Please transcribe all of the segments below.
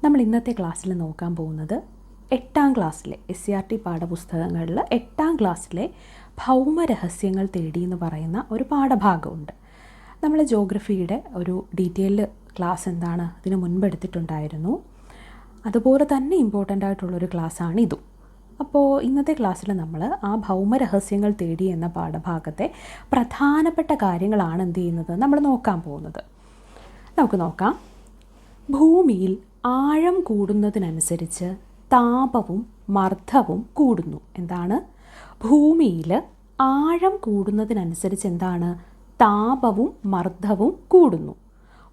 നമ്മൾ ഇന്നത്തെ ക്ലാസ്സിൽ നോക്കാൻ പോകുന്നത് 8ാം ക്ലാസ്സിലെ SCERT പാഠപുസ്തകങ്ങളിൽ 8ാം ക്ലാസ്സിലെ ഭൗമരഹസ്യങ്ങൾ തേടി എന്ന് പറയുന്ന ഒരു പാഠഭാഗമുണ്ട്. നമ്മൾ ജോഗ്രഫിയുടെ ഒരു ഡീറ്റെയിൽഡ് ക്ലാസ് എന്താണ് ഇതിന് മുൻപ് എടുത്തിട്ടുണ്ടായിരുന്നു. അതുപോലെ തന്നെ ഇമ്പോർട്ടൻ്റ് ആയിട്ടുള്ളൊരു ക്ലാസ്സാണ് ഇതും. അപ്പോൾ ഇന്നത്തെ ക്ലാസ്സിൽ നമ്മൾ ആ ഭൗമരഹസ്യങ്ങൾ തേടി എന്ന പാഠഭാഗത്തെ പ്രധാനപ്പെട്ട കാര്യങ്ങളാണ് എന്ത് ചെയ്യുന്നത് നമ്മൾ നോക്കാൻ പോകുന്നത്. നമുക്ക് നോക്കാം. ഭൂമിയിൽ ആഴം കൂടുന്നതിനനുസരിച്ച് താപവും മർദ്ദവും കൂടുന്നു. എന്താണ്? ഭൂമിയിൽ ആഴം കൂടുന്നതിനനുസരിച്ച് എന്താണ്? താപവും മർദ്ദവും കൂടുന്നു.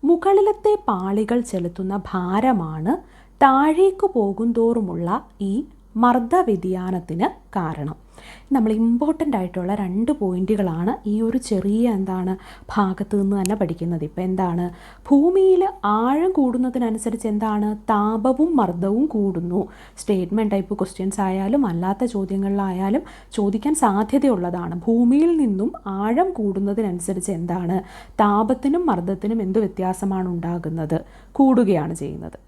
മുകളിലത്തെ പാളികൾ ചെലുത്തുന്ന ഭാരമാണ് താഴേക്ക് പോകുന്തോറുമുള്ള ഈ മർദ്ദ വ്യതിയാനത്തിന് കാരണം. നമ്മൾ ഇമ്പോർട്ടൻ്റ് ആയിട്ടുള്ള 2 പോയിന്റുകളാണ് ഈ ഒരു ചെറിയ ഭാഗത്ത് നിന്ന് തന്നെ പഠിക്കുന്നത്. ഇപ്പം എന്താണ്? ഭൂമിയിൽ ആഴം കൂടുന്നതിനനുസരിച്ച് എന്താണ്? താപവും മർദ്ദവും കൂടുന്നു. സ്റ്റേറ്റ്മെൻറ്റ് ടൈപ്പ് ക്വസ്റ്റ്യൻസ് ആയാലും അല്ലാത്ത ചോദ്യങ്ങളിലായാലും ചോദിക്കാൻ സാധ്യതയുള്ളതാണ്. ഭൂമിയിൽ നിന്നും ആഴം കൂടുന്നതിനനുസരിച്ച് എന്താണ്? താപത്തിനും മർദ്ദത്തിനും എന്ത് വ്യത്യാസമാണ് ഉണ്ടാകുന്നത്? കൂടുകയാണ് ചെയ്യുന്നത്.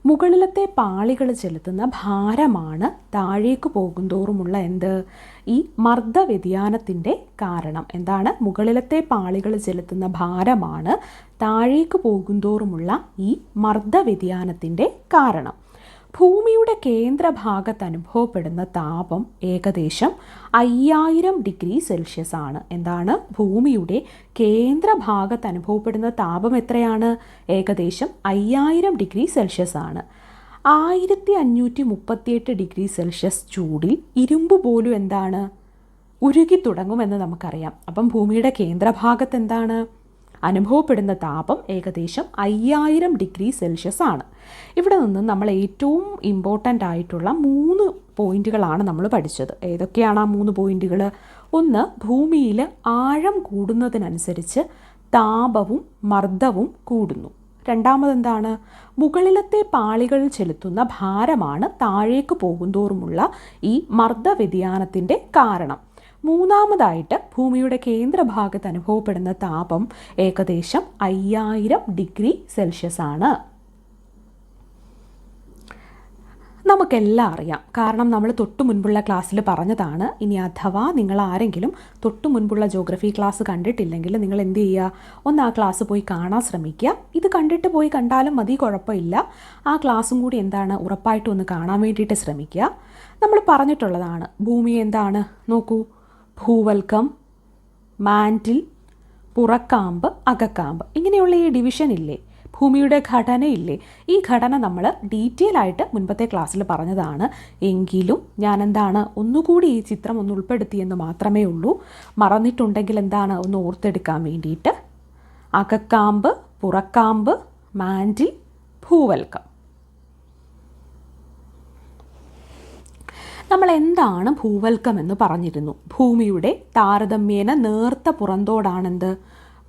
മുകളിലത്തെ പാളികൾ ചെലുത്തുന്ന ഭാരമാണ് താഴേക്ക് പോകുന്തോറുമുള്ള ഈ മർദ്ദ വ്യതിയാനത്തിൻ്റെ കാരണം. എന്താണ്? മുകളിലത്തെ പാളികൾ ചെലുത്തുന്ന ഭാരമാണ് താഴേക്ക് പോകുന്തോറുമുള്ള ഈ മർദ്ദ വ്യതിയാനത്തിൻ്റെ കാരണം. ഭൂമിയുടെ കേന്ദ്രഭാഗത്ത് അനുഭവപ്പെടുന്ന താപം ഏകദേശം 5000 ഡിഗ്രി സെൽഷ്യസ് ആണ്. എന്താണ്? ഭൂമിയുടെ കേന്ദ്രഭാഗത്ത് അനുഭവപ്പെടുന്ന താപം എത്രയാണ്? ഏകദേശം 5000 ഡിഗ്രി സെൽഷ്യസ് ആണ്. 1538 ഡിഗ്രി സെൽഷ്യസ് ചൂടിൽ ഇരുമ്പ് പോലും എന്താണ്? ഉരുകി തുടങ്ങുമെന്ന് നമുക്കറിയാം. അപ്പം ഭൂമിയുടെ കേന്ദ്രഭാഗത്ത് എന്താണ് അനുഭവപ്പെടുന്ന താപം? ഏകദേശം 5000 ഡിഗ്രി സെൽഷ്യസ് ആണ്. ഇവിടെ നിന്ന് നമ്മൾ ഏറ്റവും ഇമ്പോർട്ടൻ്റ് ആയിട്ടുള്ള 3 പോയിന്റുകളാണ് നമ്മൾ പഠിച്ചത്. ഏതൊക്കെയാണ് ആ 3 പോയിന്റുകൾ? ഒന്ന്, ഭൂമിയിൽ ആഴം കൂടുന്നതിനനുസരിച്ച് താപവും മർദ്ദവും കൂടുന്നു. രണ്ടാമതെന്താണ്? മുകളിലത്തെ പാളികളിൽ ചെലുത്തുന്ന ഭാരമാണ് താഴേക്ക് പോകുന്തോറുമുള്ള ഈ മർദ്ദ വ്യതിയാനത്തിൻ്റെ കാരണം. മൂന്നാമതായിട്ട് ഭൂമിയുടെ കേന്ദ്രഭാഗത്ത് അനുഭവപ്പെടുന്ന താപം ഏകദേശം 5000 ഡിഗ്രി സെൽഷ്യസ് ആണ്. നമുക്കെല്ലാം അറിയാം, കാരണം നമ്മൾ തൊട്ടു മുൻപുള്ള ക്ലാസ്സിൽ പറഞ്ഞതാണ്. ഇനി അഥവാ നിങ്ങൾ ആരെങ്കിലും തൊട്ടു മുൻപുള്ള ജോഗ്രഫി ക്ലാസ് കണ്ടിട്ടില്ലെങ്കിൽ നിങ്ങൾ എന്ത് ചെയ്യുക? ഒന്ന് ആ ക്ലാസ് പോയി കാണാൻ ശ്രമിക്കുക. ഇത് കണ്ടിട്ട് പോയി കണ്ടാലും മതി, കുഴപ്പമില്ല. ആ ക്ലാസ്സും കൂടി ഉറപ്പായിട്ടും ഒന്ന് കാണാൻ വേണ്ടിയിട്ട് ശ്രമിക്കുക. നമ്മൾ പറഞ്ഞിട്ടുള്ളതാണ് ഭൂമിയെ നോക്കൂ, ഭൂവൽക്കം, മാൻറ്റിൽ, പുറക്കാമ്പ്, അകക്കാമ്പ്, ഇങ്ങനെയുള്ള ഈ ഡിവിഷൻ ഇല്ലേ, ഭൂമിയുടെ ഘടനയില്ലേ, ഈ ഘടന നമ്മൾ ഡീറ്റെയിൽ ആയിട്ട് മുൻപത്തെ ക്ലാസ്സിൽ പറഞ്ഞതാണ്. എങ്കിലും ഞാൻ ഒന്നുകൂടി ഈ ചിത്രം ഒന്ന് ഉൾപ്പെടുത്തിയെന്ന് മാത്രമേ ഉള്ളൂ. മറന്നിട്ടുണ്ടെങ്കിൽ ഒന്ന് ഓർത്തെടുക്കാൻ വേണ്ടിയിട്ട്. അകക്കാമ്പ്, പുറക്കാമ്പ്, മാൻറ്റിൽ, ഭൂവൽക്കം. നമ്മൾ എന്താണ് ഭൂവൽക്കം എന്ന് പറഞ്ഞിരുന്നു. ഭൂമിയുടെ താരതമ്യേന നേർത്ത പുറന്തോടാണെന്ത്?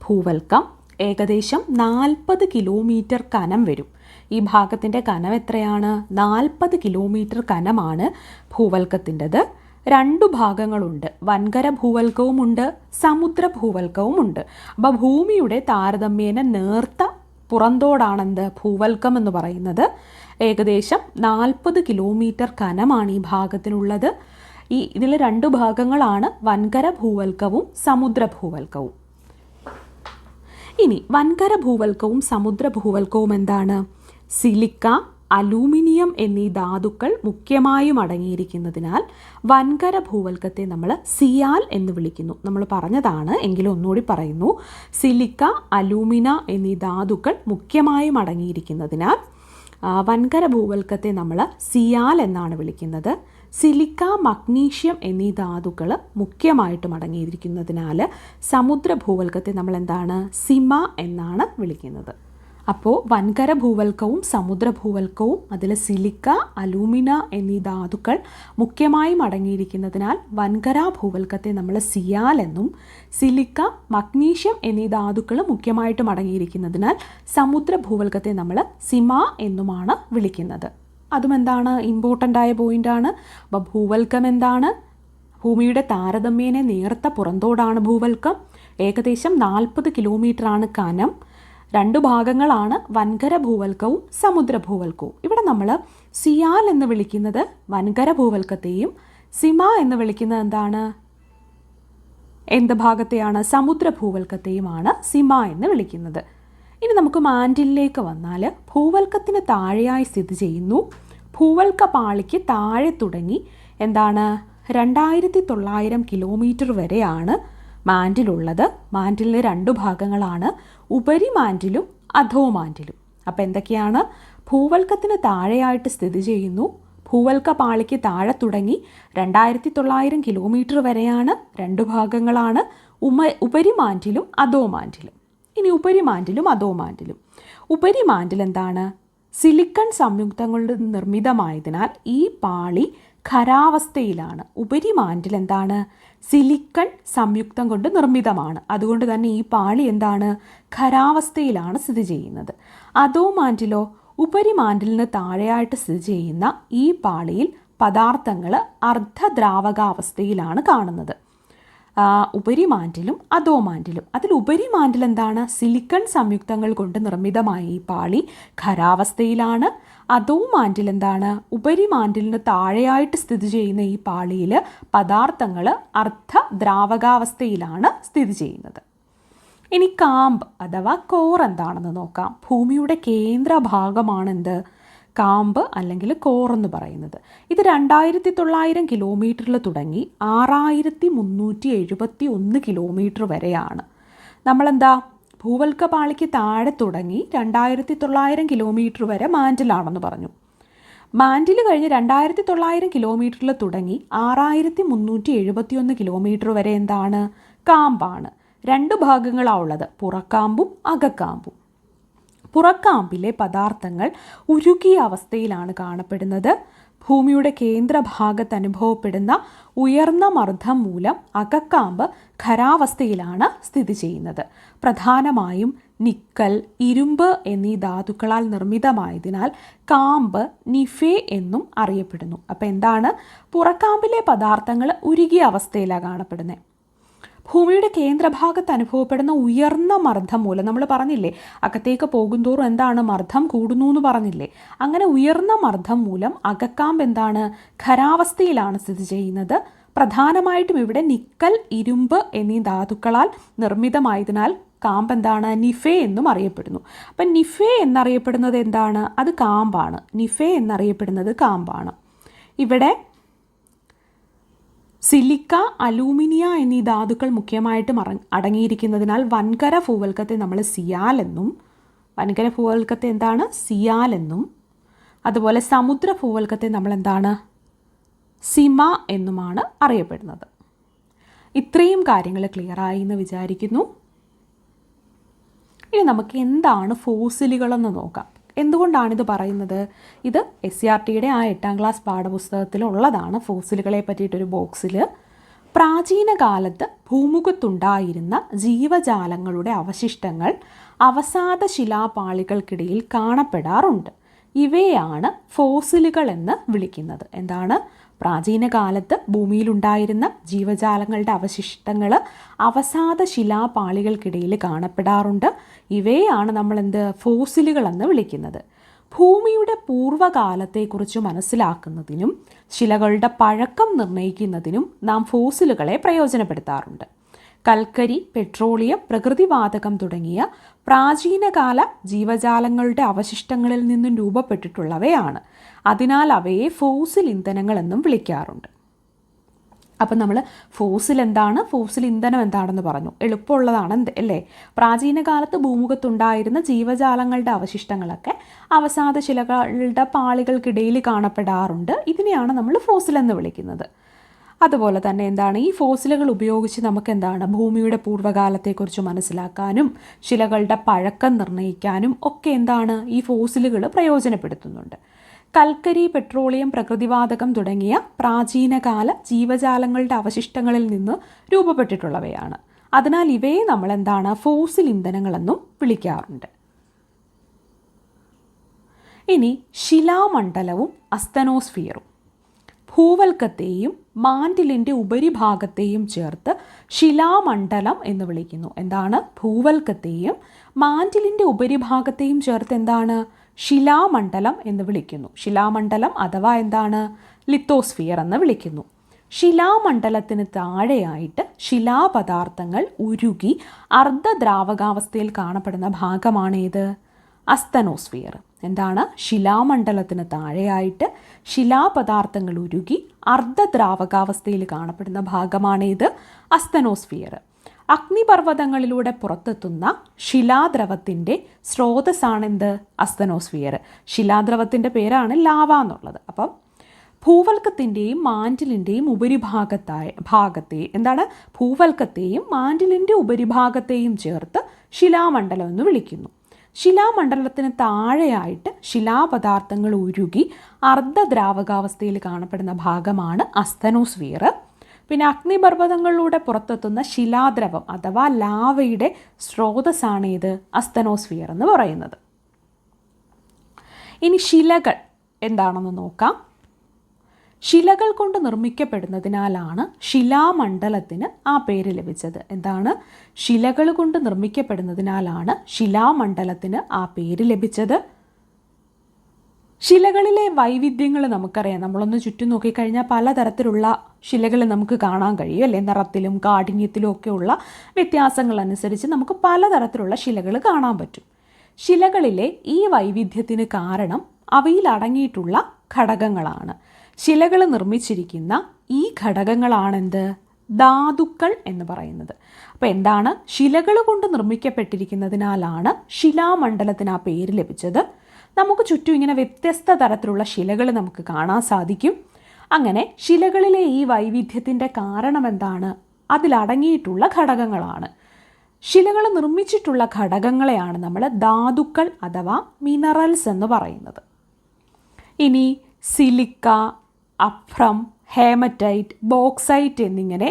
ഭൂവൽക്കം. ഏകദേശം 40 കിലോമീറ്റർ കനം വരും. ഈ ഭാഗത്തിൻ്റെ കനം എത്രയാണ്? 40 കിലോമീറ്റർ കനമാണ് ഭൂവൽക്കത്തിൻ്റെത്. 2 ഭാഗങ്ങളുണ്ട്. വൻകര ഭൂവൽക്കവുമുണ്ട്, സമുദ്ര ഭൂവൽക്കവുമുണ്ട്. അപ്പോൾ ഭൂമിയുടെ താരതമ്യേന നേർത്ത പുറന്തോടാണെന്ത്? ഭൂവൽക്കം എന്ന് പറയുന്നത്. ഏകദേശം 40 കിലോമീറ്റർ കനമാണ് ഈ ഭാഗത്തിനുള്ളത്. ഇതിൽ 2 ഭാഗങ്ങളാണ്, വൻകര ഭൂവൽക്കവും സമുദ്ര ഭൂവൽക്കവും. ഇനി വൻകര ഭൂവൽക്കവും സമുദ്ര ഭൂവൽക്കവും എന്താണ്? സിലിക്ക, അലൂമിനിയം എന്നീ ധാതുക്കൾ മുഖ്യമായും അടങ്ങിയിരിക്കുന്നതിനാൽ വൻകര ഭൂവൽക്കത്തെ നമ്മൾ സിയാൽ എന്ന് വിളിക്കുന്നു. നമ്മൾ പറഞ്ഞതാണ്, എങ്കിലും ഒന്നുകൂടി പറയുന്നു. സിലിക്ക, അലൂമിന എന്നീ ധാതുക്കൾ മുഖ്യമായും അടങ്ങിയിരിക്കുന്നതിനാൽ വൻകര ഭൂവൽക്കത്തെ നമ്മൾ സിയാൽ എന്നാണ് വിളിക്കുന്നത്. സിലിക്ക, മഗ്നീഷ്യം എന്നീ ധാതുക്കൾ മുഖ്യമായിട്ടും അടങ്ങിയിരിക്കുന്നതിനാൽ സമുദ്ര ഭൂവൽക്കത്തെ നമ്മൾ സിമ എന്നാണ് വിളിക്കുന്നത്. അപ്പോൾ വൻകര ഭൂവൽക്കവും സമുദ്ര ഭൂവൽക്കവും അതിൽ സിലിക്ക, അലൂമിന എന്നീ ധാതുക്കൾ മുഖ്യമായും അടങ്ങിയിരിക്കുന്നതിനാൽ വൻകര ഭൂവൽക്കത്തെ നമ്മൾ സിയാൽ എന്നും, സിലിക്ക, മഗ്നീഷ്യം എന്നീ ധാതുക്കൾ മുഖ്യമായിട്ടും അടങ്ങിയിരിക്കുന്നതിനാൽ സമുദ്ര ഭൂവൽക്കത്തെ നമ്മൾ സിമ എന്നുമാണ് വിളിക്കുന്നത്. അതും ഇമ്പോർട്ടൻ്റ് ആയ പോയിൻ്റാണ്. അപ്പോൾ ഭൂവൽക്കം എന്താണ്? ഭൂമിയുടെ താരതമ്യേന നേർത്ത പുറന്തോടാണ് ഭൂവൽക്കം. ഏകദേശം 40 കിലോമീറ്ററാണ് കനം. രണ്ടു ഭാഗങ്ങളാണ് വൻകര ഭൂവൽക്കവും സമുദ്ര ഭൂവൽക്കവും. ഇവിടെ നമ്മൾ സിയാൽ എന്ന് വിളിക്കുന്നത് വൻകര ഭൂവൽക്കത്തെയും സിമ എന്ന് വിളിക്കുന്നത് എന്താണ്, എന്ത് ഭാഗത്തെയാണ്, സമുദ്ര ഭൂവൽക്കത്തെയുമാണ് സിമ എന്ന് വിളിക്കുന്നത്. ഇനി നമുക്ക് മാൻഡിലിലേക്ക് വന്നാൽ ഭൂവൽക്കത്തിന് താഴെയായി സ്ഥിതി ചെയ്യുന്നു. ഭൂവൽക്ക പാളിക്ക് താഴെ തുടങ്ങി എന്താണ് 2900 കിലോമീറ്റർ വരെയാണ് മാൻഡിലുള്ളത്. മാൻഡിലിന് രണ്ടു ഭാഗങ്ങളാണ്, ഉപരിമാൻഡിലും അധോമാൻഡിലും. അപ്പോൾ എന്തൊക്കെയാണ്, ഭൂവൽക്കത്തിന് താഴെയായിട്ട് സ്ഥിതി ചെയ്യുന്നു. ഭൂവൽക്ക പാളിക്ക് താഴെ തുടങ്ങി 2900 കിലോമീറ്റർ വരെയാണ്, രണ്ടു ഭാഗങ്ങളാണ്, ഉപരിമാൻഡിലും അധോമാൻഡിലും. ഇനി ഉപരിമാൻഡിലും അധോമാൻഡിലും. ഉപരിമാൻഡിൽ എന്താണ്, സിലിക്കൺ സംയുക്തം കൊണ്ട് നിർമ്മിതമായതിനാൽ ഈ പാളി ഖരാവസ്ഥയിലാണ്. ഉപരിമാൻഡിൽ എന്താണ്, സിലിക്കൺ സംയുക്തം കൊണ്ട് നിർമ്മിതമാണ്. അതുകൊണ്ട് തന്നെ ഈ പാളി എന്താണ്, ഖരാവസ്ഥയിലാണ് സ്ഥിതി ചെയ്യുന്നത്. അധോമാൻഡിലോ, ഉപരിമാൻഡിലിന് താഴെയായിട്ട് സ്ഥിതി ചെയ്യുന്ന ഈ പാളിയിൽ പദാർത്ഥങ്ങൾ അർദ്ധദ്രാവകാവസ്ഥയിലാണ് കാണുന്നത്. ഉപരിമാൻഡിലും അധോമാൻഡിലും. അതിൽ ഉപരിമാൻഡിൽ എന്താണ്, സിലിക്കൺ സംയുക്തങ്ങൾ കൊണ്ട് നിർമ്മിതമായ ഈ പാളി ഖരാവസ്ഥയിലാണ്. അധോമാൻഡിൽ എന്താണ്, ഉപരിമാൻഡിലിന് താഴെയായിട്ട് സ്ഥിതി ചെയ്യുന്ന ഈ പാളിയിൽ പദാർത്ഥങ്ങൾ അർദ്ധദ്രാവകാവസ്ഥയിലാണ് സ്ഥിതി ചെയ്യുന്നത്. ഇനി കാമ്പ് അഥവാ കോർ എന്താണെന്ന് നോക്കാം. ഭൂമിയുടെ കേന്ദ്ര ഭാഗമാണെന്ത്, കാമ്പ് അല്ലെങ്കിൽ കോർ എന്ന് പറയുന്നത്. ഇത് 2900 കിലോമീറ്ററിൽ തുടങ്ങി 6371 കിലോമീറ്റർ വരെയാണ്. നമ്മളെന്താ, ഭൂവൽക്ക പാളിക്ക് താഴെ തുടങ്ങി 2900 കിലോമീറ്റർ വരെ മാൻഡിലാണെന്ന് പറഞ്ഞു. മാൻഡിൽ കഴിഞ്ഞ് 2900 കിലോമീറ്ററിൽ തുടങ്ങി 6371 കിലോമീറ്റർ വരെ എന്താണ്, കാമ്പാണ്. രണ്ട് ഭാഗങ്ങളാണ് ഉള്ളത്, പുറക്കാമ്പും അകക്കാമ്പും. പുറക്കാമ്പിലെ പദാർത്ഥങ്ങൾ ഉരുകിയ അവസ്ഥയിലാണ് കാണപ്പെടുന്നത്. ഭൂമിയുടെ കേന്ദ്രഭാഗത്ത് അനുഭവപ്പെടുന്ന ഉയർന്ന മർദ്ദം മൂലം അകക്കാമ്പ് ഖരാവസ്ഥയിലാണ് സ്ഥിതി ചെയ്യുന്നത്. പ്രധാനമായും നിക്കൽ, ഇരുമ്പ് എന്നീ ധാതുക്കളാൽ നിർമ്മിതമായതിനാൽ കാമ്പ് നിഫെ എന്നും അറിയപ്പെടുന്നു. അപ്പോൾ എന്താണ്, പുറക്കാമ്പിലെ പദാർത്ഥങ്ങൾ ഉരുകിയ അവസ്ഥയിലാണ് കാണപ്പെടുന്നത്. ഭൂമിയുടെ കേന്ദ്രഭാഗത്ത് അനുഭവപ്പെടുന്ന ഉയർന്ന മർദ്ദം മൂലം, നമ്മൾ പറഞ്ഞില്ലേ അകത്തേക്ക് പോകുന്തോറും എന്താണ്, മർദ്ദം കൂടുന്നു എന്ന് പറഞ്ഞില്ലേ, അങ്ങനെ ഉയർന്ന മർദ്ദം മൂലം അകക്കാമ്പ് എന്താണ്, ഖരാവസ്ഥയിലാണ് സ്ഥിതി ചെയ്യുന്നത്. പ്രധാനമായിട്ടും ഇവിടെ നിക്കൽ, ഇരുമ്പ് എന്നീ ധാതുക്കളാൽ നിർമ്മിതമായതിനാൽ കാമ്പ് എന്താണ്, നിഫെ എന്നും അറിയപ്പെടുന്നു. അപ്പം നിഫെ എന്നറിയപ്പെടുന്നത് എന്താണ്, അത് കാമ്പാണ്. നിഫെ എന്നറിയപ്പെടുന്നത് കാമ്പാണ്. ഇവിടെ സിലിക്ക, അലൂമിനിയ എന്നീ ധാതുക്കൾ മുഖ്യമായിട്ടും അടങ്ങിയിരിക്കുന്നതിനാൽ വൻകര ഭൂവൽക്കത്തെ നമ്മൾ സിയാൽ എന്നും, വൻകര ഭൂവൽക്കത്തെ എന്താണ്, സിയാൽ എന്നും, അതുപോലെ സമുദ്ര ഭൂവൽക്കത്തെ നമ്മൾ എന്താണ്, സിമ എന്നുമാണ് അറിയപ്പെടുന്നത്. ഇത്രയും കാര്യങ്ങൾ ക്ലിയറായി എന്ന് വിചാരിക്കുന്നു. ഇനി നമുക്ക് എന്താണ് ഫോസിലുകളെന്ന് നോക്കാം. എന്തുകൊണ്ടാണിത് പറയുന്നത്, ഇത് SCERTയുടെ ആ 8ാം ക്ലാസ് പാഠപുസ്തകത്തിലുള്ളതാണ്. ഫോസിലുകളെ പറ്റിയിട്ടൊരു ബോക്സിൽ പ്രാചീന കാലത്ത് ഭൂമുഖത്തുണ്ടായിരുന്ന ജീവജാലങ്ങളുടെ അവശിഷ്ടങ്ങൾ അവസാദ ശിലാപാളികൾക്കിടയിൽ കാണപ്പെടാറുണ്ട്. ഇവയാണ് ഫോസിലുകൾ എന്ന് വിളിക്കുന്നത്. എന്താണ്, പ്രാചീന കാലത്ത് ഭൂമിയിലുണ്ടായിരുന്ന ജീവജാലങ്ങളുടെ അവശിഷ്ടങ്ങൾ അവസാദ ശിലാപാളികൾക്കിടയിൽ കാണപ്പെടാറുണ്ട്. ഇവയാണ് നമ്മൾ ഫോസിലുകൾ എന്ന് വിളിക്കുന്നത്. ഭൂമിയുടെ പൂർവ്വകാലത്തെക്കുറിച്ച് മനസ്സിലാക്കുന്നതിനും ശിലകളുടെ പഴക്കം നിർണ്ണയിക്കുന്നതിനും നാം ഫോസിലുകളെ പ്രയോജനപ്പെടുത്താറുണ്ട്. കൽക്കരി, പെട്രോളിയം, പ്രകൃതിവാതകം തുടങ്ങിയ പ്രാചീനകാല ജീവജാലങ്ങളുടെ അവശിഷ്ടങ്ങളിൽ നിന്നും രൂപപ്പെട്ടിട്ടുള്ളവയാണ്. അതിനാൽ അവയെ ഫോസിൽ ഇന്ധനങ്ങൾ എന്നും വിളിക്കാറുണ്ട്. അപ്പം നമ്മൾ ഫോസിൽ എന്താണ്, ഫോസിൽ ഇന്ധനം എന്താണെന്ന് പറഞ്ഞു. എളുപ്പമുള്ളതാണ് അല്ലേ. പ്രാചീന കാലത്ത് ഭൂമുഖത്തുണ്ടായിരുന്ന ജീവജാലങ്ങളുടെ അവശിഷ്ടങ്ങളൊക്കെ അവസാദ ശിലകളുടെ പാളികൾക്കിടയിൽ കാണപ്പെടാറുണ്ട്. ഇതിനെയാണ് നമ്മൾ ഫോസിൽ എന്ന് വിളിക്കുന്നത്. അതുപോലെ തന്നെ എന്താണ്, ഈ ഫോസിലുകൾ ഉപയോഗിച്ച് നമുക്ക് എന്താണ്, ഭൂമിയുടെ പൂർവ്വകാലത്തെക്കുറിച്ച് മനസ്സിലാക്കാനും ശിലകളുടെ പഴക്കം നിർണ്ണയിക്കാനും ഒക്കെ എന്താണ്, ഈ ഫോസിലുകൾ പ്രയോജനപ്പെടുത്തുന്നുണ്ട്. കൽക്കരി, പെട്രോളിയം, പ്രകൃതിവാതകം തുടങ്ങിയ പ്രാചീനകാല ജീവജാലങ്ങളുടെ അവശിഷ്ടങ്ങളിൽ നിന്ന് രൂപപ്പെട്ടിട്ടുള്ളവയാണ്. അതിനാൽ ഇവയെ നമ്മൾ എന്താണ്, ഫോസിൽ ഇന്ധനങ്ങളെന്നും വിളിക്കാറുണ്ട്. ഇനി ശിലാമണ്ഡലവും അസ്തനോസ്ഫിയറും. ഭൂവൽക്കത്തെയും മാന്റിലിൻ്റെ ഉപരിഭാഗത്തെയും ചേർത്ത് ശിലാമണ്ഡലം എന്ന് വിളിക്കുന്നു. എന്താണ്? ഭൂവൽക്കത്തെയും മാന്റിലിൻ്റെ ഉപരിഭാഗത്തെയും ചേർത്ത് എന്താണ്? ശിലാമണ്ഡലം എന്ന് വിളിക്കുന്നു. ശിലാമണ്ഡലം അഥവാ എന്താണ്? ലിത്തോസ്ഫിയർ എന്ന് വിളിക്കുന്നു. ശിലാമണ്ഡലത്തിന് താഴെയായിട്ട് ശിലാപദാർത്ഥങ്ങൾ ഉരുകി അർദ്ധദ്രാവകാവസ്ഥയിൽ കാണപ്പെടുന്ന ഭാഗമാണേത്? അസ്തനോസ്ഫിയർ. എന്താണ്? ശിലാമണ്ഡലത്തിന് താഴെയായിട്ട് ശിലാപദാർത്ഥങ്ങൾ ഉരുകി അർദ്ധദ്രാവകാവസ്ഥയിൽ കാണപ്പെടുന്ന ഭാഗമാണേത്? അസ്തനോസ്ഫിയർ. അഗ്നിപർവ്വതങ്ങളിലൂടെ പുറത്തെത്തുന്ന ശിലാദ്രവത്തിൻ്റെ സ്രോതസ്സാണെന്ത്? അസ്തനോസ്ഫിയർ. ശിലാദ്രവത്തിൻ്റെ പേരാണ് ലാവ എന്നുള്ളത്. അപ്പം ഭൂവൽക്കത്തിൻ്റെയും മാന്റിലിൻ്റെയും ഭാഗത്തെ എന്താണ്? ഭൂവൽക്കത്തെയും മാന്റിലിൻ്റെ ഉപരിഭാഗത്തെയും ചേർത്ത് ശിലാമണ്ഡലം എന്ന് വിളിക്കുന്നു. ശിലാമണ്ഡലത്തിന് താഴെയായിട്ട് ശിലാപദാർത്ഥങ്ങൾ ഉരുകി അർദ്ധദ്രാവകാവസ്ഥയിൽ കാണപ്പെടുന്ന ഭാഗമാണ് അസ്തനോസ്ഫിയർ. പിന്നെ അഗ്നിപർവ്വതങ്ങളിലൂടെ പുറത്തെത്തുന്ന ശിലാദ്രവം അഥവാ ലാവയുടെ സ്രോതസ്സാണ് ഇത്? അസ്തനോസ്ഫിയർ എന്ന് പറയുന്നത്. ഇനി ശിലകൾ എന്താണെന്ന് നോക്കാം. ശിലകൾ കൊണ്ട് നിർമ്മിക്കപ്പെടുന്നതിനാലാണ് ശിലാമണ്ഡലത്തിന് ആ പേര് ലഭിച്ചത്. എന്താണ്? ശിലകൾ കൊണ്ട് നിർമ്മിക്കപ്പെടുന്നതിനാലാണ് ശിലാമണ്ഡലത്തിന് ആ പേര് ലഭിച്ചത്. ശിലകളിലെ വൈവിധ്യങ്ങൾ നമുക്കറിയാം. നമ്മളൊന്ന് ചുറ്റും നോക്കിക്കഴിഞ്ഞാൽ പലതരത്തിലുള്ള ശിലകൾ നമുക്ക് കാണാൻ കഴിയും അല്ലേ? നിറത്തിലും കാഠിന്യത്തിലും ഒക്കെയുള്ള വ്യത്യാസങ്ങൾ അനുസരിച്ച് നമുക്ക് പലതരത്തിലുള്ള ശിലകൾ കാണാൻ പറ്റും. ശിലകളിലെ ഈ വൈവിധ്യത്തിന് കാരണം അവയിൽ അടങ്ങിയിട്ടുള്ള ഘടകങ്ങളാണ്. ശിലകൾ നിർമ്മിച്ചിരിക്കുന്ന ഈ ഘടകങ്ങളാണെന്ത്? ധാതുക്കൾ എന്ന് പറയുന്നത്. അപ്പോൾ എന്താണ്? ശിലകൾ കൊണ്ട് നിർമ്മിക്കപ്പെട്ടിരിക്കുന്നതിനാലാണ് ശിലാമണ്ഡലത്തിന് ആ പേര് ലഭിച്ചത്. നമുക്ക് ചുറ്റും ഇങ്ങനെ വ്യത്യസ്ത തരത്തിലുള്ള ശിലകൾ നമുക്ക് കാണാൻ സാധിക്കും. അങ്ങനെ ശിലകളിലെ ഈ വൈവിധ്യത്തിൻ്റെ കാരണം എന്താണ്? അതിലടങ്ങിയിട്ടുള്ള ഘടകങ്ങളാണ്. ശിലകൾ നിർമ്മിച്ചിട്ടുള്ള ഘടകങ്ങളെയാണ് നമ്മൾ ധാതുക്കൾ അഥവാ മിനറൽസ് എന്ന് പറയുന്നത്. ഇനി സിലിക്ക, അഫ്രം, ഹേമറ്റൈറ്റ്, ബോക്സൈറ്റ് എന്നിങ്ങനെ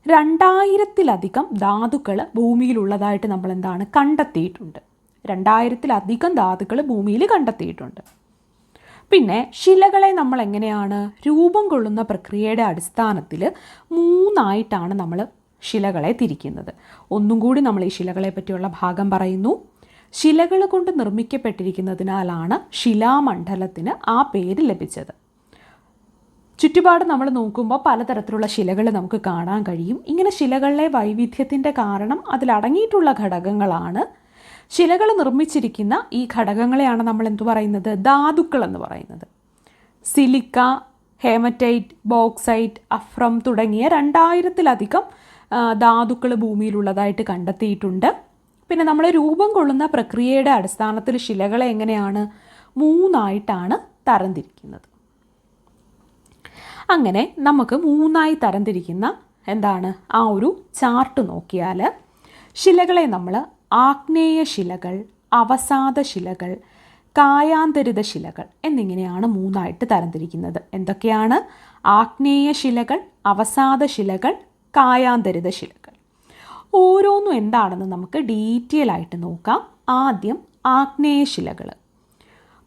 2000-ലധികം ധാതുക്കൾ ഭൂമിയിലുള്ളതായിട്ട് നമ്മൾ എന്താണ് കണ്ടെത്തിയിട്ടുണ്ട്. 2000-ലധികം ധാതുക്കൾ ഭൂമിയിൽ കണ്ടെത്തിയിട്ടുണ്ട്. പിന്നെ ശിലകളെ നമ്മൾ എങ്ങനെയാണ് രൂപം കൊള്ളുന്ന പ്രക്രിയയുടെ അടിസ്ഥാനത്തിൽ 3ആയിട്ടാണ് നമ്മൾ ശിലകളെ തിരിക്കുന്നത്. ഒന്നും കൂടി നമ്മൾ ഈ ശിലകളെ പറ്റിയുള്ള ഭാഗം പറയുന്നു. ശിലകൾ കൊണ്ട് നിർമ്മിക്കപ്പെട്ടിരിക്കുന്നതിനാലാണ് ശിലാമണ്ഡലത്തിന് ആ പേര് ലഭിച്ചത്. ചുറ്റുപാട് നമ്മൾ നോക്കുമ്പോൾ പലതരത്തിലുള്ള ശിലകൾ നമുക്ക് കാണാൻ കഴിയും. ഇങ്ങനെ ശിലകളിലെ വൈവിധ്യത്തിൻ്റെ കാരണം അതിലടങ്ങിയിട്ടുള്ള ഘടകങ്ങളാണ്. ശിലകൾ നിർമ്മിച്ചിരിക്കുന്ന ഈ ഘടകങ്ങളെയാണ് നമ്മൾ എന്തു പറയുന്നത്? ധാതുക്കൾ എന്ന് പറയുന്നത്. സിലിക്ക, ഹേമറ്റൈറ്റ്, ബോക്സൈറ്റ്, അഫ്രം തുടങ്ങിയ 2000-ലധികം ധാതുക്കൾ ഭൂമിയിലുള്ളതായിട്ട് കണ്ടെത്തിയിട്ടുണ്ട്. പിന്നെ നമ്മൾ രൂപം കൊള്ളുന്ന പ്രക്രിയയുടെ അടിസ്ഥാനത്തിൽ ശിലകളെ എങ്ങനെയാണ് 3ആയിട്ടാണ് തരംതിരിക്കുന്നത്. അങ്ങനെ നമുക്ക് 3ആയി തരംതിരിക്കുന്ന എന്താണ് ആ ഒരു ചാർട്ട് നോക്കിയാൽ ശിലകളെ നമ്മൾ ആഗ്നേയ ശിലകൾ, അവസാദ ശിലകൾ, കായാന്തരിത ശിലകൾ എന്നിങ്ങനെയാണ് 3ആയിട്ട് തരംതിരിക്കുന്നത്. എന്തൊക്കെയാണ്? ആഗ്നേയ ശിലകൾ, അവസാദ ശിലകൾ, കായാന്തരിത ശിലകൾ. ഓരോന്നും എന്താണെന്ന് നമുക്ക് ഡീറ്റെയിൽ ആയിട്ട് നോക്കാം. ആദ്യം ആഗ്നേയ ശിലകൾ.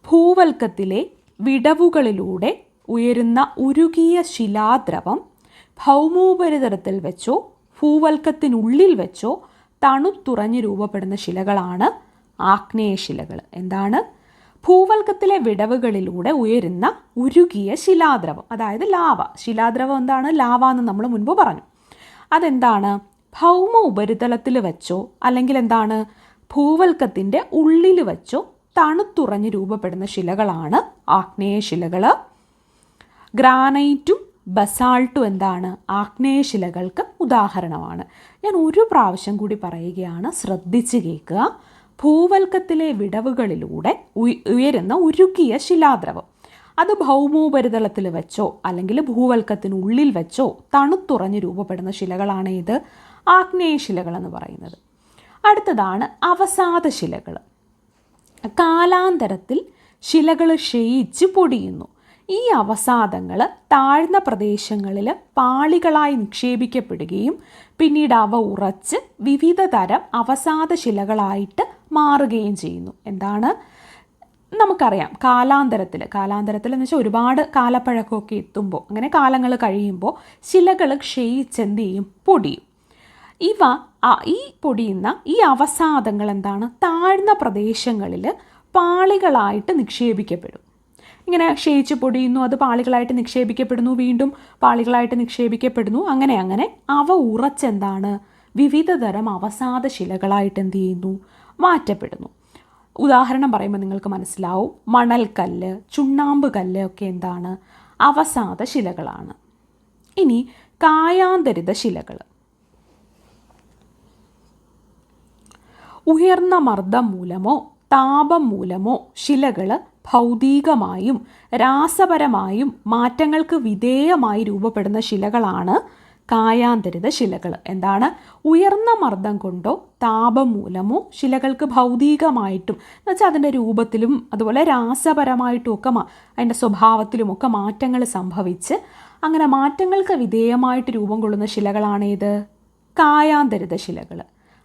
ഭൂവൽക്കത്തിലെ വിടവുകളിലൂടെ ഉയരുന്ന ഉരുകിയ ശിലാദ്രവം ഭൗമോപരിതലത്തിൽ വെച്ചോ ഭൂവൽക്കത്തിനുള്ളിൽ വെച്ചോ തണുത്തുറഞ്ഞ് രൂപപ്പെടുന്ന ശിലകളാണ് ആഗ്നേയ ശിലകൾ. എന്താണ്? ഭൂവൽക്കത്തിലെ വിടവുകളിലൂടെ ഉയരുന്ന ഉരുകിയ ശിലാദ്രവം, അതായത് ലാവ. ശിലാദ്രവം എന്താണ്? ലാവ എന്ന് നമ്മൾ മുൻപ് പറഞ്ഞു. അതെന്താണ്? ഭൗമ ഉപരിതലത്തിൽ വെച്ചോ അല്ലെങ്കിൽ എന്താണ് ഭൂവൽക്കത്തിൻ്റെ ഉള്ളിൽ വെച്ചോ തണുത്തുറഞ്ഞ് രൂപപ്പെടുന്ന ശിലകളാണ് ആഗ്നേയ ശിലകൾ. ഗ്രാനൈറ്റും ബസാൾട്ടും എന്താണ്? ആഗ്നേയ ശിലകൾക്ക് ഉദാഹരണമാണ്. ഞാൻ ഒരു പ്രാവശ്യം കൂടി പറയുകയാണ്, ശ്രദ്ധിച്ച് കേൾക്കുക. ഭൂവൽക്കത്തിലെ വിടവുകളിലൂടെ ഉയരുന്ന ഉരുകിയ ശിലാദ്രവം അത് ഭൗമോപരിതലത്തിൽ വെച്ചോ അല്ലെങ്കിൽ ഭൂവൽക്കത്തിനുള്ളിൽ വെച്ചോ തണുത്തുറഞ്ഞ് രൂപപ്പെടുന്ന ശിലകളാണ് ഇത് ആഗ്നേയ ശിലകൾ എന്ന് പറയുന്നത്. അടുത്തതാണ് അവസാദ ശിലകൾ. കാലാന്തരത്തിൽ ശിലകൾ ക്ഷയിച്ച് പൊടിയുന്നു. ഈ അവസാദങ്ങൾ താഴ്ന്ന പ്രദേശങ്ങളിൽ പാളികളായി നിക്ഷേപിക്കപ്പെടുകയും പിന്നീട് അവ ഉറച്ച് വിവിധ തരം അവസാദ ശിലകളായിട്ട് മാറുകയും ചെയ്യുന്നു. എന്താണ്? നമുക്കറിയാം കാലാന്തരത്തിൽ എന്ന് വെച്ചാൽ ഒരുപാട് കാലപ്പഴക്കമൊക്കെ എത്തുമ്പോൾ, അങ്ങനെ കാലങ്ങൾ കഴിയുമ്പോൾ ശിലകൾ ക്ഷയിച്ചെന്ത് ചെയ്യും? പൊടിയും. ഈ പൊടിയുന്ന ഈ അവസാദങ്ങൾ എന്താണ്? താഴ്ന്ന പ്രദേശങ്ങളിൽ പാളികളായിട്ട് നിക്ഷേപിക്കപ്പെടും. ഇങ്ങനെ ക്ഷയിച്ച് പൊടിയുന്നു, അത് പാളികളായിട്ട് നിക്ഷേപിക്കപ്പെടുന്നു, വീണ്ടും പാളികളായിട്ട് നിക്ഷേപിക്കപ്പെടുന്നു. അങ്ങനെ അവ ഉറച്ചെന്താണ്? വിവിധ തരം അവസാദ ശിലകളായിട്ട് എന്ത് ചെയ്യുന്നു? മാറ്റപ്പെടുന്നു. ഉദാഹരണം പറയുമ്പോൾ നിങ്ങൾക്ക് മനസ്സിലാവും. മണൽക്കല്ല്, ചുണ്ണാമ്പ് കല്ല് ഒക്കെ എന്താണ്? അവസാദ ശിലകളാണ്. ഇനി കായാന്തരിത ശിലകൾ. ഉയർന്ന മർദ്ദം മൂലമോ താപം മൂലമോ ശിലകൾ ഭൗതികമായും രാസപരമായും മാറ്റങ്ങൾക്ക് വിധേയമായി രൂപപ്പെടുന്ന ശിലകളാണ് കായാന്തരിത ശിലകൾ. എന്താണ്? ഉയർന്ന മർദ്ദം കൊണ്ടോ താപം മൂലമോ ശിലകൾക്ക് ഭൗതികമായിട്ടും എന്ന് വെച്ചാൽ അതിൻ്റെ രൂപത്തിലും അതുപോലെ രാസപരമായിട്ടും ഒക്കെ അതിൻ്റെ സ്വഭാവത്തിലുമൊക്കെ മാറ്റങ്ങൾ സംഭവിച്ച് അങ്ങനെ മാറ്റങ്ങൾക്ക് വിധേയമായിട്ട് രൂപം കൊള്ളുന്ന ശിലകളാണേത്? കായാന്തരിത ശിലകൾ.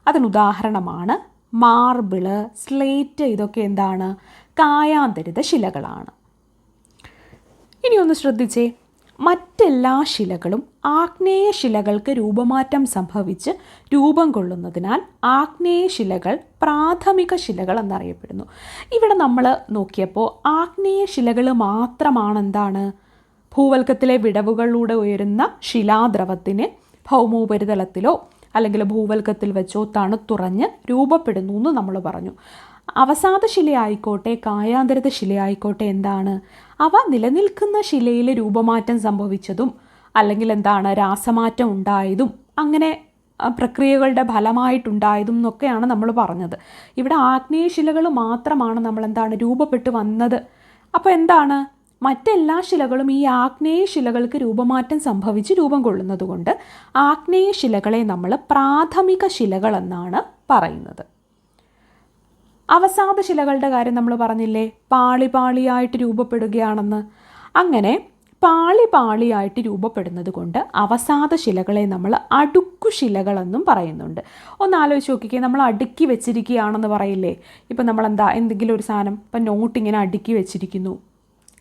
അതിനുദാഹരണമാണ് മാർബിള്, സ്ലേറ്റ്. ഇതൊക്കെ എന്താണ്? കായാന്തരിത ശിലകളാണ്. ഇനി ഒന്ന് ശ്രദ്ധിച്ചേ. മറ്റെല്ലാ ശിലകളും ആഗ്നേയ ശിലകൾക്ക് രൂപമാറ്റം സംഭവിച്ച് രൂപം കൊള്ളുന്നതിനാൽ ആഗ്നേയ ശിലകൾ പ്രാഥമിക ശിലകൾ എന്നറിയപ്പെടുന്നു. ഇവിടെ നമ്മൾ നോക്കിയപ്പോൾ ആഗ്നേയ ശിലകൾ മാത്രമാണ് എന്താണ്? ഭൂവൽക്കത്തിലെ വിടവുകളിലൂടെ ഉയരുന്ന ശിലാദ്രവത്തിന് ഭൗമോപരിതലത്തിലോ അല്ലെങ്കിൽ ഭൂവൽക്കത്തിൽ വെച്ചോ തണുത്തുറഞ്ഞ് രൂപപ്പെടുന്നു എന്ന് നമ്മൾ പറഞ്ഞു. അവസാദ ശിലയായിക്കോട്ടെ കായാന്തരിത ശിലയായിക്കോട്ടെ എന്താണ്? അവ നിലനിൽക്കുന്ന ശിലയിൽ രൂപമാറ്റം സംഭവിച്ചതും അല്ലെങ്കിൽ എന്താണ് രാസമാറ്റം ഉണ്ടായതും അങ്ങനെ പ്രക്രിയകളുടെ ഫലമായിട്ടുണ്ടായതും എന്നൊക്കെയാണ് നമ്മൾ പറഞ്ഞത്. ഇവിടെ ആഗ്നേയ ശിലകൾ മാത്രമാണ് നമ്മൾ എന്താണ് രൂപപ്പെട്ട് വന്നത്. അപ്പോൾ എന്താണ്? മറ്റെല്ലാ ശിലകളും ഈ ആഗ്നേയ ശിലകൾക്ക് രൂപമാറ്റം സംഭവിച്ച് രൂപം കൊള്ളുന്നത് കൊണ്ട് ആഗ്നേയ ശിലകളെ നമ്മൾ പ്രാഥമിക ശിലകൾ എന്നാണ് പറയുന്നത്. അവസാദ ശിലകളുടെ കാര്യം നമ്മൾ പറഞ്ഞില്ലേ, പാളിയായിട്ട് രൂപപ്പെടുകയാണെന്ന്. അങ്ങനെ പാളിയായിട്ട് രൂപപ്പെടുന്നത് കൊണ്ട് അവസാദ ശിലകളെ നമ്മൾ അടുക്കുശിലകളെന്നും പറയുന്നുണ്ട്. ഒന്ന് ആലോചിച്ച് നോക്കിക്കേ, നമ്മൾ അടുക്കി വെച്ചിരിക്കുകയാണെന്ന് പറയില്ലേ. ഇപ്പം നമ്മളെന്താ എന്തെങ്കിലും ഒരു സാധനം ഇപ്പം നോട്ട് ഇങ്ങനെ അടുക്കി വെച്ചിരിക്കുന്നു,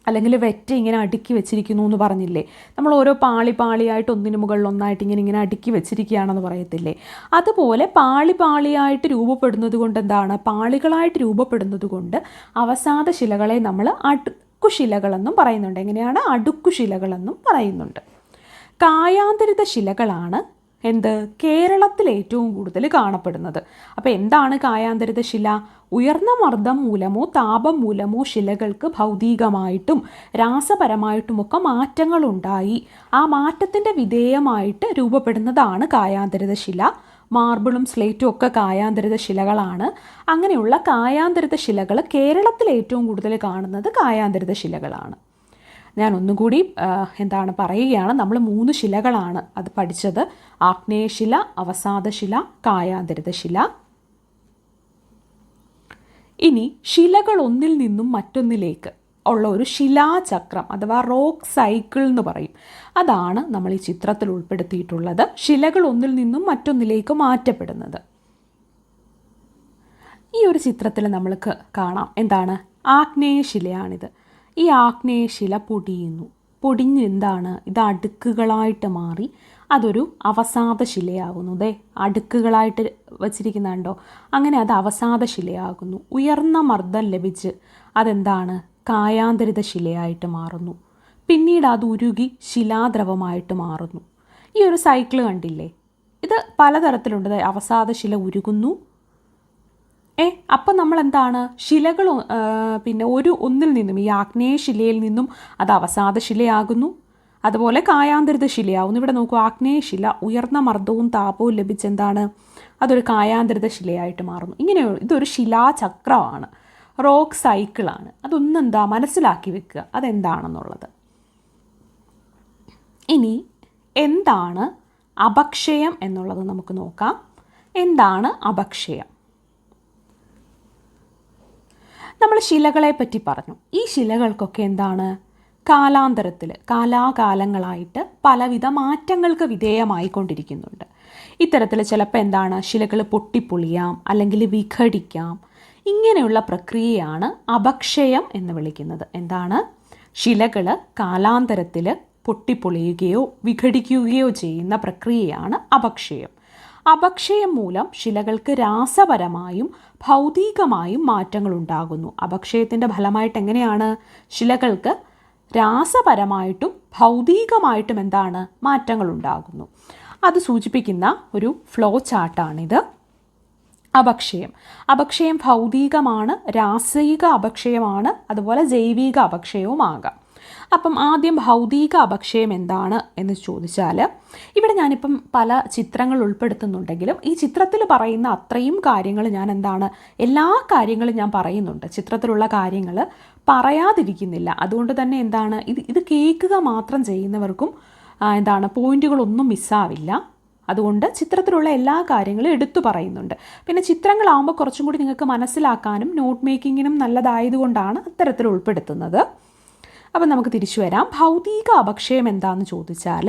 അല്ലെങ്കിൽ വെറ്റ് ഇങ്ങനെ അടുക്കി വെച്ചിരിക്കുന്നു എന്ന് പറഞ്ഞില്ലേ. നമ്മൾ ഓരോ പാളിയായിട്ട് ഒന്നിനു മുകളിൽ ഒന്നായിട്ട് ഇങ്ങനെ അടുക്കി വെച്ചിരിക്കുകയാണെന്ന് പറയത്തില്ലേ. അതുപോലെ പാളിയായിട്ട് രൂപപ്പെടുന്നത് കൊണ്ട് എന്താണ്? പാളികളായിട്ട് രൂപപ്പെടുന്നത് കൊണ്ട് അവസാദ ശിലകളെ നമ്മൾ അടുക്കുശിലകളെന്നും പറയുന്നുണ്ട്. എങ്ങനെയാണ്? അടുക്കുശിലകളെന്നും പറയുന്നുണ്ട്. കായാന്തരിത ശിലകളാണ് കേരളത്തിൽ ഏറ്റവും കൂടുതൽ കാണപ്പെടുന്നത്. അപ്പോൾ എന്താണ് കായാന്തരിത ശില? ഉയർന്ന മർദ്ദം മൂലമോ താപം മൂലമോ ശിലകൾക്ക് ഭൗതികമായിട്ടും രാസപരമായിട്ടുമൊക്കെ മാറ്റങ്ങളുണ്ടായി ആ മാറ്റത്തിൻ്റെ വിധേയമായിട്ട് രൂപപ്പെടുന്നതാണ് കായാന്തരിത ശില. മാർബിളും സ്ലേറ്റും ഒക്കെ കായാന്തരിത ശിലകളാണ്. അങ്ങനെയുള്ള കായാന്തരിത ശിലകൾ കേരളത്തിൽ ഏറ്റവും കൂടുതൽ കാണുന്നത് കായാന്തരിത ശിലകളാണ്. ഞാൻ ഒന്നുകൂടി പറയുകയാണ്. നമ്മൾ 3 ശിലകളാണ് അത് പഠിച്ചത്. ആഗ്നേയശില, അവസാദശില, കായാന്തരിത ശില. ഇനി ശിലകൾ ഒന്നിൽ നിന്നും മറ്റൊന്നിലേക്ക് ഉള്ള ഒരു ശിലാചക്രം അഥവാ റോക്ക് സൈക്കിൾ എന്ന് പറയും. അതാണ് നമ്മൾ ഈ ചിത്രത്തിൽ ഉൾപ്പെടുത്തിയിട്ടുള്ളത്. ശിലകൾ ഒന്നിൽ നിന്നും മറ്റൊന്നിലേക്ക് മാറ്റപ്പെടുന്നത്. ഈ ഒരു ചിത്രത്തിൽ നമ്മൾക്ക് കാണാം എന്താണ്? ആഗ്നേയശിലയാണിത്. ഈ ആഗ്നേയശില പൊടിഞ്ഞ് എന്താണ്? ഇത് അടുക്കുകളായിട്ട് മാറി അതൊരു അവസാദ ശിലയാകുന്നു. അടുക്കുകളായിട്ട് വച്ചിരിക്കുന്നുണ്ടോ? അങ്ങനെ അത് അവസാദ ശിലയാകുന്നു. ഉയർന്ന മർദ്ദം ലഭിച്ച് അതെന്താണ്? കായാന്തരിത ശിലയായിട്ട് മാറുന്നു. പിന്നീട് അത് ഉരുകി ശിലാദ്രവമായിട്ട് മാറുന്നു. ഈ ഒരു സൈക്കിൾ കണ്ടില്ലേ? ഇത് പലതരത്തിലുണ്ട്. അവസാദ ശില ഉരുകുന്നു. അപ്പം നമ്മൾ എന്താണ്? ശിലകൾ ഒന്നിൽ നിന്നും ഈ ആഗ്നേയ ശിലയിൽ നിന്നും അത് അവസാദ ശിലയാകുന്നു. അതുപോലെ കായാന്തരിത ശിലയാകുന്നു. ഇവിടെ നോക്കൂ, ആഗ്നേയ ശില ഉയർന്ന മർദ്ദവും താപവും ലഭിച്ചെന്താണ്? അതൊരു കായാന്തരിത ശിലയായിട്ട് മാറുന്നു. ഇങ്ങനെ ഇതൊരു ശിലാചക്രമാണ്, റോക്ക് സൈക്കിളാണ്. അതൊന്നെന്താ മനസ്സിലാക്കി വെക്കുക അതെന്താണെന്നുള്ളത്. ഇനി എന്താണ് അപക്ഷയം എന്നുള്ളത് നമുക്ക് നോക്കാം. എന്താണ് അപക്ഷയം? നമ്മൾ ശിലകളെ പറ്റി പറഞ്ഞു. ഈ ശിലകൾക്കൊക്കെ എന്താണ്? കാലാകാലങ്ങളായിട്ട് പലവിധ മാറ്റങ്ങൾക്ക് വിധേയമായിക്കൊണ്ടിരിക്കുന്നുണ്ട്. ഇത്തരത്തിൽ ചിലപ്പോൾ എന്താണ്? ശിലകൾ പൊട്ടിപ്പൊളിയാം, അല്ലെങ്കിൽ വിഘടിക്കാം. ഇങ്ങനെയുള്ള പ്രക്രിയയാണ് അപക്ഷയം എന്ന് വിളിക്കുന്നത്. എന്താണ്? ശിലകൾ കാലാന്തരത്തിൽ പൊട്ടിപ്പൊളിയുകയോ വിഘടിക്കുകയോ ചെയ്യുന്ന പ്രക്രിയയാണ് അപക്ഷയം. അപക്ഷയം മൂലം ശിലകൾക്ക് രാസപരമായും ഭൗതികമായും മാറ്റങ്ങൾ ഉണ്ടാകുന്നു. അപക്ഷയത്തിൻ്റെ ഫലമായിട്ട് എങ്ങനെയാണ് ശിലകൾക്ക് രാസപരമായിട്ടും ഭൗതികമായിട്ടും എന്താണ് മാറ്റങ്ങൾ ഉണ്ടാകുന്നു? അത് സൂചിപ്പിക്കുന്ന ഒരു ഫ്ലോ ചാർട്ടാണിത്. അപക്ഷയം ഭൗതികമാണ്, രാസിക അപക്ഷയമാണ്, അതുപോലെ ജൈവിക അപക്ഷയവുമാകാം. അപ്പം ആദ്യം ഭൗതിക അപക്ഷയം എന്താണ് എന്ന് ചോദിച്ചാൽ, ഇവിടെ ഞാനിപ്പം പല ചിത്രങ്ങൾ ഉൾപ്പെടുത്തുന്നുണ്ടെങ്കിലും ഈ ചിത്രത്തിൽ പറയുന്ന അത്രയും കാര്യങ്ങൾ ഞാൻ എല്ലാ കാര്യങ്ങളും ഞാൻ പറയുന്നുണ്ട്. ചിത്രത്തിലുള്ള കാര്യങ്ങൾ പറയാതിരിക്കുന്നില്ല. അതുകൊണ്ട് തന്നെ ഇത് കേൾക്കുക മാത്രം ചെയ്യുന്നവർക്കും പോയിന്റുകളൊന്നും മിസ്സാവില്ല. അതുകൊണ്ട് ചിത്രത്തിലുള്ള എല്ലാ കാര്യങ്ങളും എടുത്തു പറയുന്നുണ്ട്. പിന്നെ ചിത്രങ്ങളാകുമ്പോൾ കുറച്ചും കൂടി നിങ്ങൾക്ക് മനസ്സിലാക്കാനും നോട്ട് മേക്കിങ്ങിനും നല്ലതായതുകൊണ്ടാണ് അത്തരത്തിൽ ഉൾപ്പെടുത്തുന്നത്. അപ്പം നമുക്ക് തിരിച്ചു വരാം. ഭൗതിക അപക്ഷയം എന്താണെന്ന് ചോദിച്ചാൽ,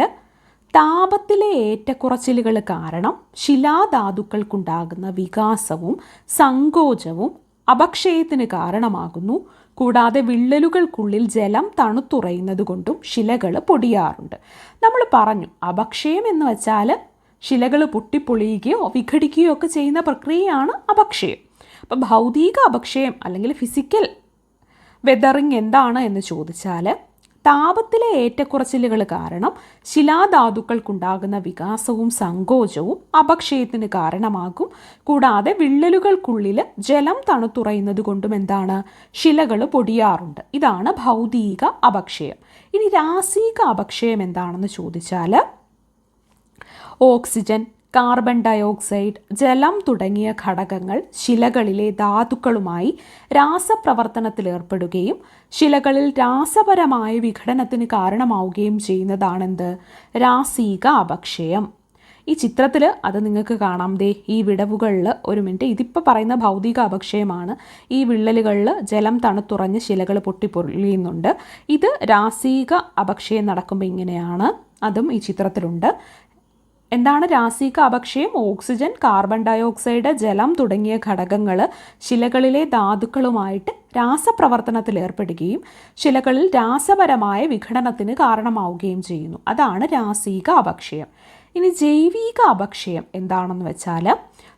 താപത്തിലെ ഏറ്റക്കുറച്ചിലുകൾ കാരണം ശിലാധാതുക്കൾക്കുണ്ടാകുന്ന വികാസവും സങ്കോചവും അപക്ഷയത്തിന് കാരണമാകുന്നു. കൂടാതെ വിള്ളലുകൾക്കുള്ളിൽ ജലം തണുത്തുറയുന്നത് കൊണ്ടും ശിലകൾ പൊടിയാറുണ്ട്. നമ്മൾ പറഞ്ഞു അപക്ഷയം എന്ന് വെച്ചാൽ ശിലകൾ പൊട്ടിപ്പൊളിയുകയോ വിഘടിക്കുകയോ ഒക്കെ ചെയ്യുന്ന പ്രക്രിയയാണ് അപക്ഷയം. അപ്പം ഭൗതിക അപക്ഷയം അല്ലെങ്കിൽ ഫിസിക്കൽ വെതറിങ് എന്താണ് എന്ന് ചോദിച്ചാൽ, താപത്തിലെ ഏറ്റക്കുറച്ചിലുകൾ കാരണം ശിലാധാതുക്കൾക്കുണ്ടാകുന്ന വികാസവും സങ്കോചവും അപക്ഷയത്തിന് കാരണമാകും. കൂടാതെ വിള്ളലുകൾക്കുള്ളിൽ ജലം തണുത്തുറയുന്നത് കൊണ്ടും ശിലകൾ പൊടിയാറുണ്ട്. ഇതാണ് ഭൗതിക അപക്ഷയം. ഇനി രാസിക അപക്ഷയം എന്താണെന്ന് ചോദിച്ചാൽ, ഓക്സിജൻ, കാർബൺ ഡയോക്സൈഡ്, ജലം തുടങ്ങിയ ഘടകങ്ങൾ ശിലകളിലെ ധാതുക്കളുമായി രാസപ്രവർത്തനത്തിലേർപ്പെടുകയും ശിലകളിൽ രാസപരമായ വിഘടനത്തിന് കാരണമാവുകയും ചെയ്യുന്നതാണെന്ത്? രാസിക അപക്ഷയം. ഈ ചിത്രത്തിൽ അത് നിങ്ങൾക്ക് കാണാം. ഈ വിടവുകളിൽ ഒരു മിനിറ്റ്, ഇതിപ്പോൾ പറയുന്ന ഭൗതിക അപക്ഷയമാണ്. ഈ വിള്ളലുകളിൽ ജലം തണുത്തുറഞ്ഞ് ശിലകൾ പൊട്ടിപ്പൊളിയുന്നുണ്ട്. ഇത് രാസിക അപക്ഷയം നടക്കുമ്പോൾ ഇങ്ങനെയാണ്. അതും ഈ ചിത്രത്തിലുണ്ട്. എന്താണ് രാസിക അപക്ഷയം? ഓക്സിജൻ, കാർബൺ ഡയോക്സൈഡ്, ജലം തുടങ്ങിയ ഘടകങ്ങൾ ശിലകളിലെ ധാതുക്കളുമായിട്ട് രാസപ്രവർത്തനത്തിൽ ഏർപ്പെടുകയും ശിലകളിൽ രാസപരമായ വിഘടനത്തിന് കാരണമാവുകയും ചെയ്യുന്നു. അതാണ് രാസിക അപക്ഷയം. ഇനി ജൈവിക അപക്ഷയം എന്താണെന്ന് വെച്ചാൽ,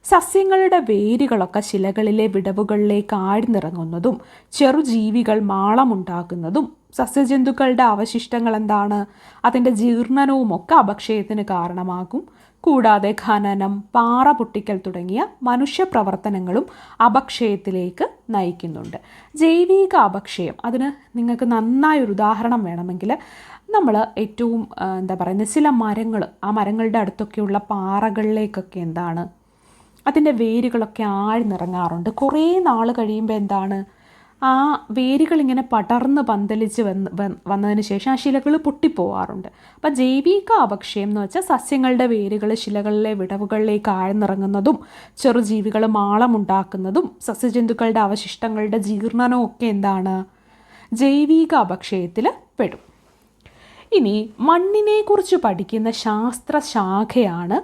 സസ്യങ്ങളുടെ വേരുകളൊക്കെ ശിലകളിലെ വിടവുകളിലേക്ക് ആഴ്ന്നിറങ്ങുന്നതും ചെറുജീവികൾ മാളമുണ്ടാക്കുന്നതും സസ്യജന്തുക്കളുടെ അവശിഷ്ടങ്ങൾ അതിൻ്റെ ജീർണനവുമൊക്കെ അപക്ഷയത്തിന് കാരണമാകും. കൂടാതെ ഖനനം, പാറ പൊട്ടിക്കൽ തുടങ്ങിയ മനുഷ്യപ്രവർത്തനങ്ങളും അപക്ഷയത്തിലേക്ക് നയിക്കുന്നുണ്ട്. ജൈവിക അപക്ഷയം, അതിന് നിങ്ങൾക്ക് നന്നായൊരു ഉദാഹരണം വേണമെങ്കിൽ നമ്മൾ ഏറ്റവും ചില മരങ്ങൾ, ആ മരങ്ങളുടെ അടുത്തൊക്കെയുള്ള പാറകളിലേക്കൊക്കെ അതിൻ്റെ വേരുകളൊക്കെ ആഴ്ന്നിറങ്ങാറുണ്ട്. കുറേ നാൾ കഴിയുമ്പോൾ ആ വേരുകളിങ്ങനെ പടർന്ന് പന്തലിച്ച് വന്നതിന് ശേഷം ആ ശിലകൾ പൊട്ടിപ്പോവാറുണ്ട്. അപ്പം ജൈവിക അപക്ഷയം എന്ന് വെച്ചാൽ സസ്യങ്ങളുടെ വേരുകൾ ശിലകളിലെ വിടവുകളിലേക്ക് ആഴ്ന്നിറങ്ങുന്നതും ചെറുജീവികൾ മാളമുണ്ടാക്കുന്നതും സസ്യജന്തുക്കളുടെ അവശിഷ്ടങ്ങളുടെ ജീർണനവും ഒക്കെ ജൈവിക അപക്ഷയത്തിൽ പെടും. ഇനി മണ്ണിനെക്കുറിച്ച് പഠിക്കുന്ന ശാസ്ത്രശാഖയാണ്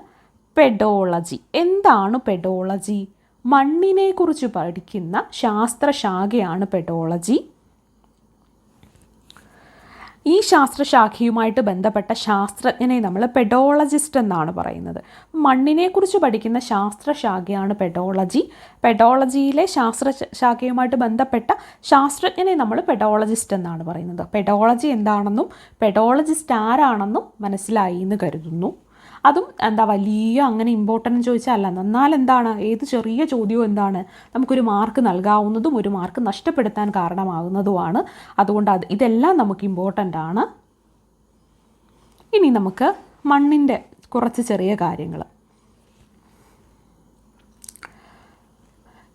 പെഡോളജി. എന്താണ് പെഡോളജി? മണ്ണിനെക്കുറിച്ച് പഠിക്കുന്ന ശാസ്ത്രശാഖയാണ് പെഡോളജി. ഈ ശാസ്ത്രശാഖയുമായിട്ട് ബന്ധപ്പെട്ട ശാസ്ത്രജ്ഞനെ നമ്മൾ പെഡോളജിസ്റ്റ് എന്നാണ് പറയുന്നത്. മണ്ണിനെക്കുറിച്ച് പഠിക്കുന്ന ശാസ്ത്രശാഖയാണ് പെഡോളജി. പെഡോളജിയിലെ ശാസ്ത്രശാഖയുമായിട്ട് ബന്ധപ്പെട്ട ശാസ്ത്രജ്ഞനെ നമ്മൾ പെഡോളജിസ്റ്റ് എന്നാണ് പറയുന്നത്. പെഡോളജി എന്താണെന്നും പെഡോളജിസ്റ്റ് ആരാണെന്നും മനസ്സിലായി എന്ന് കരുതുന്നു. അതും വലിയ അങ്ങനെ ഇമ്പോർട്ടൻ്റ് ചോദിച്ചാൽ അല്ല, എന്നാൽ ഏത് ചെറിയ ചോദ്യവും നമുക്കൊരു മാർക്ക് നൽകാവുന്നതും ഒരു മാർക്ക് നഷ്ടപ്പെടുത്താൻ കാരണമാകുന്നതുമാണ്. അതുകൊണ്ട് ഇതെല്ലാം നമുക്ക് ഇമ്പോർട്ടൻ്റ് ആണ്. ഇനി നമുക്ക് മണ്ണിൻ്റെ കുറച്ച് ചെറിയ കാര്യങ്ങൾ.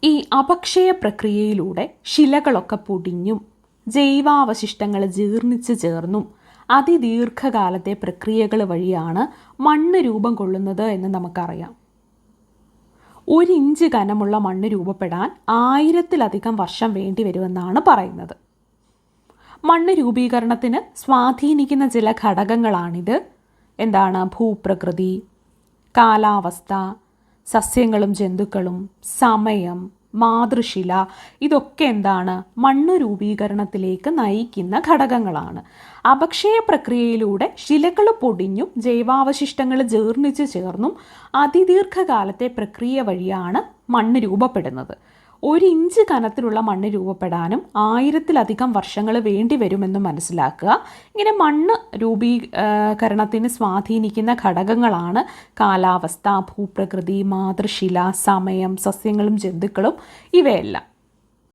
ഈ അപക്ഷയ പ്രക്രിയയിലൂടെ ശിലകളൊക്കെ പൊടിഞ്ഞും ജൈവാവശിഷ്ടങ്ങൾ ജീർണിച്ച് ചേർന്നും അതിദീർഘകാലത്തെ പ്രക്രിയകൾ വഴിയാണ് മണ്ണ് രൂപം കൊള്ളുന്നത് എന്ന് നമുക്കറിയാം. 1 ഇഞ്ച് കനമുള്ള മണ്ണ് രൂപപ്പെടാൻ 1000-ലധികം വർഷം വേണ്ടി വരുമെന്നാണ് പറയുന്നത്. മണ്ണ് രൂപീകരണത്തിന് സ്വാധീനിക്കുന്ന ചില ഘടകങ്ങളാണിത്. ഭൂപ്രകൃതി, കാലാവസ്ഥ, സസ്യങ്ങളും ജന്തുക്കളും, സമയം, മാതൃശില, ഇതൊക്കെ എന്താണ്? മണ്ണ് രൂപീകരണത്തിലേക്ക് നയിക്കുന്ന ഘടകങ്ങളാണ്. അപക്ഷയ പ്രക്രിയയിലൂടെ ശിലകൾ പൊടിഞ്ഞും ജൈവാവശിഷ്ടങ്ങൾ ജീർണിച്ച് ചേർന്നും അതിദീർഘകാലത്തെ പ്രക്രിയ വഴിയാണ് മണ്ണ് രൂപപ്പെടുന്നത്. 1 ഇഞ്ച് കനത്തിലുള്ള മണ്ണ് രൂപപ്പെടാനും 1000-ലധികം വർഷങ്ങൾ വേണ്ടി വരുമെന്നും മനസ്സിലാക്കുക. ഇങ്ങനെ മണ്ണ് രൂപീകരണത്തിന് സ്വാധീനിക്കുന്ന ഘടകങ്ങളാണ് കാലാവസ്ഥ, ഭൂപ്രകൃതി, മാതൃശില, സമയം, സസ്യങ്ങളും ജന്തുക്കളും, ഇവയെല്ലാം.